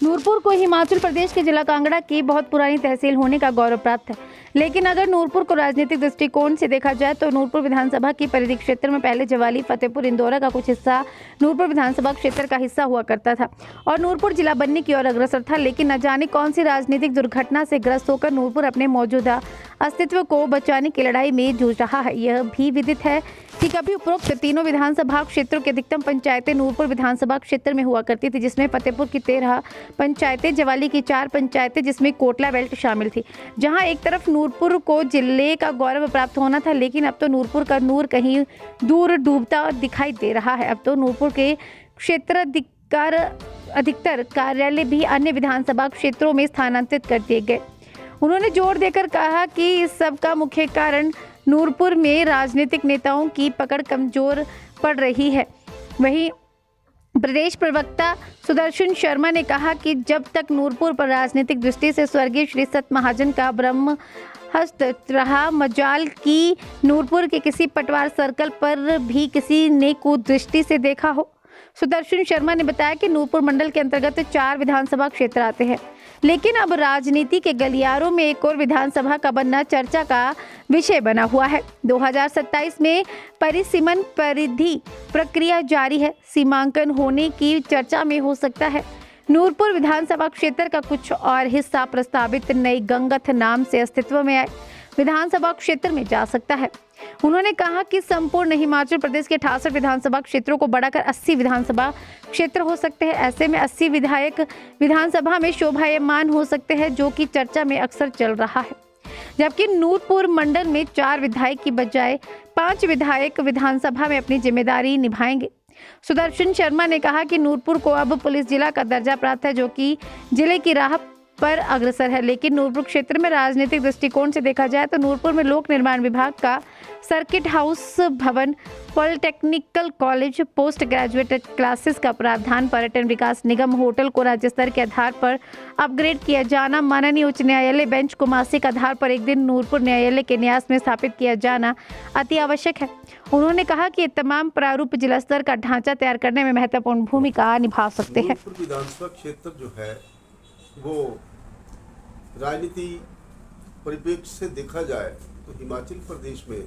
नूरपुर को हिमाचल प्रदेश के जिला कांगड़ा की बहुत पुरानी तहसील होने का गौरव प्राप्त है, लेकिन अगर नूरपुर को राजनीतिक दृष्टिकोण से देखा जाए तो नूरपुर विधानसभा की परिधि क्षेत्र में पहले जवाली, फतेहपुर, इंदौरा का कुछ हिस्सा नूरपुर विधानसभा क्षेत्र का हिस्सा हुआ करता था और नूरपुर जिला बनने की ओर अग्रसर था। लेकिन न जाने कौन सी राजनीतिक दुर्घटना से ग्रस्त होकर नूरपुर अपने मौजूदा अस्तित्व को बचाने की लड़ाई में जूझ रहा है। यह भी विदित है कि कभी उपरोक्त तीनों विधानसभा क्षेत्रों की अधिकतम पंचायतें नूरपुर विधानसभा क्षेत्र में हुआ करती थी, जिसमें फतेहपुर की 13 पंचायतें, जवाली की 4 पंचायतें, जिसमें कोटला बेल्ट शामिल थी। जहां एक तरफ नूरपुर को जिले का गौरव प्राप्त होना था, लेकिन अब तो नूरपुर का नूर कहीं दूर डूबता दिखाई दे रहा है। अब तो नूरपुर के क्षेत्र अधिकतर कार्यालय भी अन्य विधानसभा क्षेत्रों में स्थानांतरित कर दिए गए। उन्होंने जोर देकर कहा कि इस सब का मुख्य कारण नूरपुर में राजनीतिक नेताओं की पकड़ कमजोर पड़ रही है। वहीं प्रदेश प्रवक्ता सुदर्शन शर्मा ने कहा कि जब तक नूरपुर पर राजनीतिक दृष्टि से स्वर्गीय श्री सत महाजन का ब्रह्म हस्त रहा, मजाल की नूरपुर के किसी पटवार सर्कल पर भी किसी ने कुदृष्टि से देखा हो। सुदर्शन शर्मा ने बताया कि नूरपुर मंडल के अंतर्गत 4 विधानसभा क्षेत्र आते हैं, लेकिन अब राजनीति के गलियारों में एक और विधानसभा का बनना चर्चा का विषय बना हुआ है। 2027 में परिसीमन परिधि प्रक्रिया जारी है, सीमांकन होने की चर्चा में हो सकता है नूरपुर विधानसभा क्षेत्र का कुछ और हिस्सा प्रस्तावित नई गंगथ नाम से अस्तित्व में आए विधानसभा क्षेत्र में जा सकता है। उन्होंने कहा कि संपूर्ण हिमाचल प्रदेश के 68 विधानसभा क्षेत्रों को बढ़ाकर 80 विधानसभा क्षेत्र हो सकते हैं। ऐसे में 80 विधायक विधानसभा में शोभायमान हो सकते हैं, जो कि चर्चा में अक्सर चल रहा है। जबकि नूरपुर मंडल में 4 विधायक की बजाय 5 विधायक विधानसभा में अपनी जिम्मेदारी निभाएंगे। सुदर्शन शर्मा ने कहा कि नूरपुर को अब पुलिस जिला का दर्जा प्राप्त है, जो कि जिले की राह पर अग्रसर है। लेकिन नूरपुर क्षेत्र में राजनीतिक दृष्टिकोण से देखा जाए तो नूरपुर में लोक निर्माण विभाग का सर्किट हाउस भवन, polytechnical college, post graduate classes का प्रावधान, पर्यटन विकास निगम, होटल को राज्य स्तर के आधार पर अपग्रेड किया जाना, माननीय उच्च न्यायालय बेंच को मासिक आधार पर एक दिन नूरपुर न्यायालय के न्यास में स्थापित किया जाना अति आवश्यक है। उन्होंने कहा कि तमाम प्रारूप जिला स्तर का ढांचा तैयार करने में महत्वपूर्ण भूमिका निभा सकते हैं। विधानसभा क्षेत्र जो है वो राजनीति परिप्रेक्ष्य से देखा जाए तो हिमाचल प्रदेश में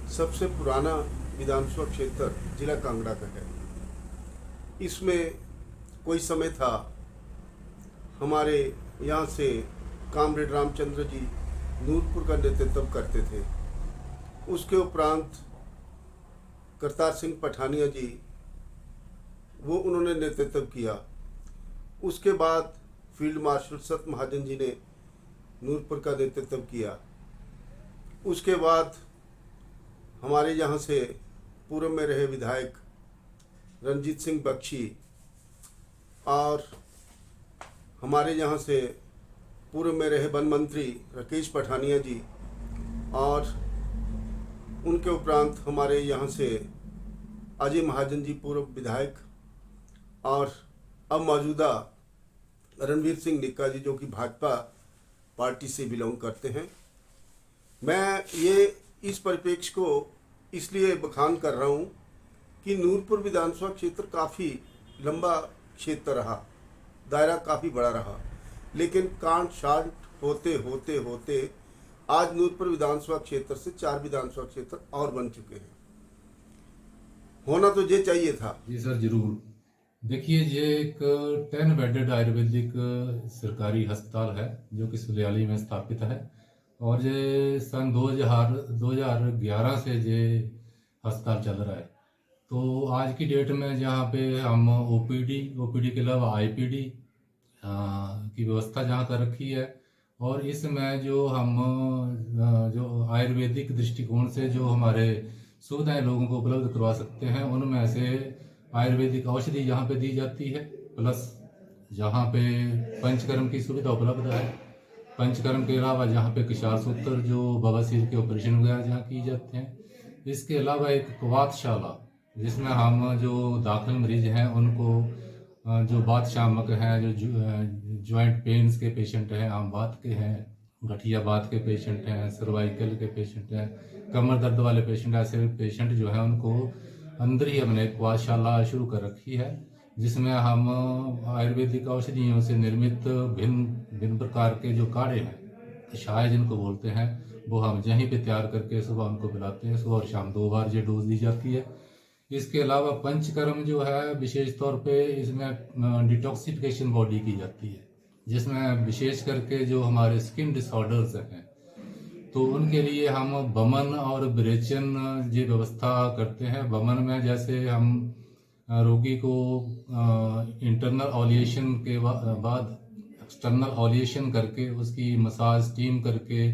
सबसे पुराना विधानसभा क्षेत्र जिला कांगड़ा का है। इसमें कोई समय था हमारे यहाँ से कामरेड रामचंद्र जी नूरपुर का नेतृत्व करते थे। उसके उपरांत करतार सिंह पठानिया जी वो उन्होंने नेतृत्व किया। उसके बाद फील्ड मार्शल सत महाजन जी ने नूरपुर का नेतृत्व किया। उसके बाद हमारे यहाँ से पूर्व में रहे विधायक रंजीत सिंह बख्शी और हमारे यहाँ से पूर्व में रहे वन मंत्री राकेश पठानिया जी और उनके उपरांत हमारे यहाँ से अजय महाजन जी पूर्व विधायक और अब मौजूदा रणवीर सिंह निक्का जी जो कि भाजपा पार्टी से बिलोंग करते हैं। मैं ये इस परिप्रेक्ष्य को इसलिए बखान कर रहा हूँ कि नूरपुर विधानसभा क्षेत्र काफ़ी लंबा क्षेत्र रहा, दायरा काफ़ी बड़ा रहा, लेकिन कांट छांट होते होते होते आज नूरपुर विधानसभा क्षेत्र से 4 विधानसभा क्षेत्र और बन चुके हैं। होना तो ये चाहिए था। जी सर, जरूर। देखिए, ये एक 10 बेडेड आयुर्वेदिक सरकारी अस्पताल है जो कि सुलियाली में स्थापित है और ये सन 2011 से ये अस्पताल चल रहा है। तो आज की डेट में जहाँ पे हम ओपीडी के अलावा आईपीडी की व्यवस्था जहाँ कर रखी है और इसमें जो हम जो आयुर्वेदिक दृष्टिकोण से जो हमारे सुविधाएं लोगों को उपलब्ध करवा सकते हैं, उनमें से आयुर्वेदिक औषधि यहाँ पे दी जाती है, प्लस जहाँ पे पंचकर्म की सुविधा उपलब्ध है। पंचकर्म के अलावा जहाँ पे किशार सूत्र जो बवासीर के ऑपरेशन वगैरह जहाँ की जाते हैं। इसके अलावा एक कवातशाला जिसमें हम जो दाखिल मरीज हैं उनको जो बात शामक हैं, जो जॉइंट पेन्स के पेशेंट हैं, आम बात के हैं, गठिया बात के पेशेंट हैं, सर्वाइकल के पेशेंट हैं, कमर दर्द वाले पेशेंट, ऐसे पेशेंट जो हैं उनको अंदर ही हमने एक कवातशाला शुरू कर रखी है जिसमें हम आयुर्वेदिक औषधियों से निर्मित भिन्न भिन्न प्रकार के जो काढ़े हैं, कषाय जिनको बोलते हैं, वो हम यहीं पे तैयार करके सुबह उनको पिलाते हैं। सुबह और शाम 2 बार ये डोज दी जाती है। इसके अलावा पंचकर्म जो है विशेष तौर पे इसमें डिटॉक्सिफिकेशन बॉडी की जाती है, जिसमें विशेष करके जो हमारे स्किन डिसऑर्डर्स हैं तो उनके लिए हम बमन और विरेचन ये व्यवस्था करते हैं। बमन में जैसे हम रोगी को इंटरनल ऑलिएशन के बाद एक्सटर्नल ऑलिएशन करके उसकी मसाज स्टीम करके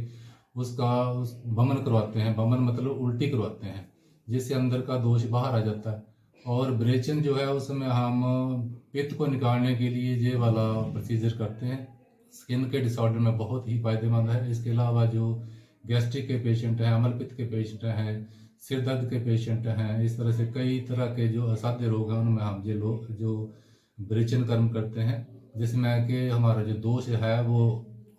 उसका बमन करवाते हैं। बमन मतलब उल्टी करवाते हैं, जिससे अंदर का दोष बाहर आ जाता है। और विरेचन जो है उसमें हम पित्त को निकालने के लिए ये वाला प्रोसीजर करते हैं। स्किन के डिसऑर्डर में बहुत ही फायदेमंद है। इसके अलावा जो गैस्ट्रिक के पेशेंट हैं, अम्ल पित्त के पेशेंट हैं, सिर दर्द के पेशेंट हैं, इस तरह से कई तरह के जो असाध्य रोग हैं उनमें हम ये लोग जो विरेचन कर्म करते हैं, जिसमें कि हमारा जो दोष है वो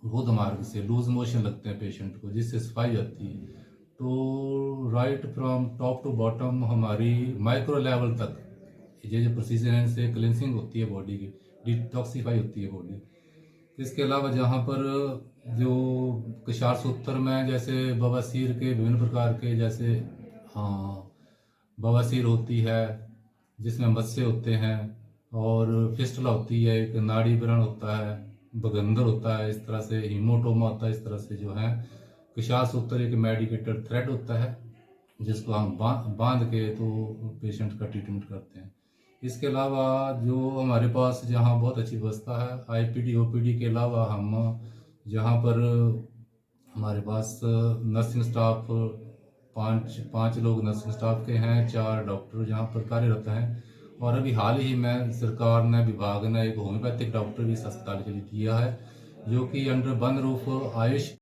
गुद मार्ग से लूज मोशन लगते हैं पेशेंट को, जिससे सफाई आती है। तो right from top to bottom हमारी माइक्रो लेवल तक ये जो प्रोसीजर है इनसे क्लिनसिंग होती है बॉडी की, डिटॉक्सिफाई होती है बॉडी। इसके अलावा जहाँ पर जो कषार सूत्र में जैसे बवासीर के विभिन्न प्रकार के जैसे बवासीर होती है जिसमें मत्स्य होते हैं, और फिस्टुला होती है, एक नाड़ी व्रण होता है, बगंदर होता है, इस तरह से हीमोटोमा होता है। इस तरह से जो है कषार सूत्र एक मेडिकेटेड थ्रेड होता है जिसको हम बांध के तो पेशेंट का ट्रीटमेंट करते हैं। इसके अलावा जो हमारे पास जहाँ बहुत अच्छी व्यवस्था है, आईपीडी ओपीडी के अलावा हम जहाँ पर हमारे पास नर्सिंग स्टाफ पाँच लोग नर्सिंग स्टाफ के हैं, 4 डॉक्टर जहाँ पर कार्यरत हैं, और अभी हाल ही में सरकार ने विभाग ने एक होम्योपैथिक डॉक्टर भी इस अस्पताल के लिए दिया है, जो कि अंडर वन रूफ आयुष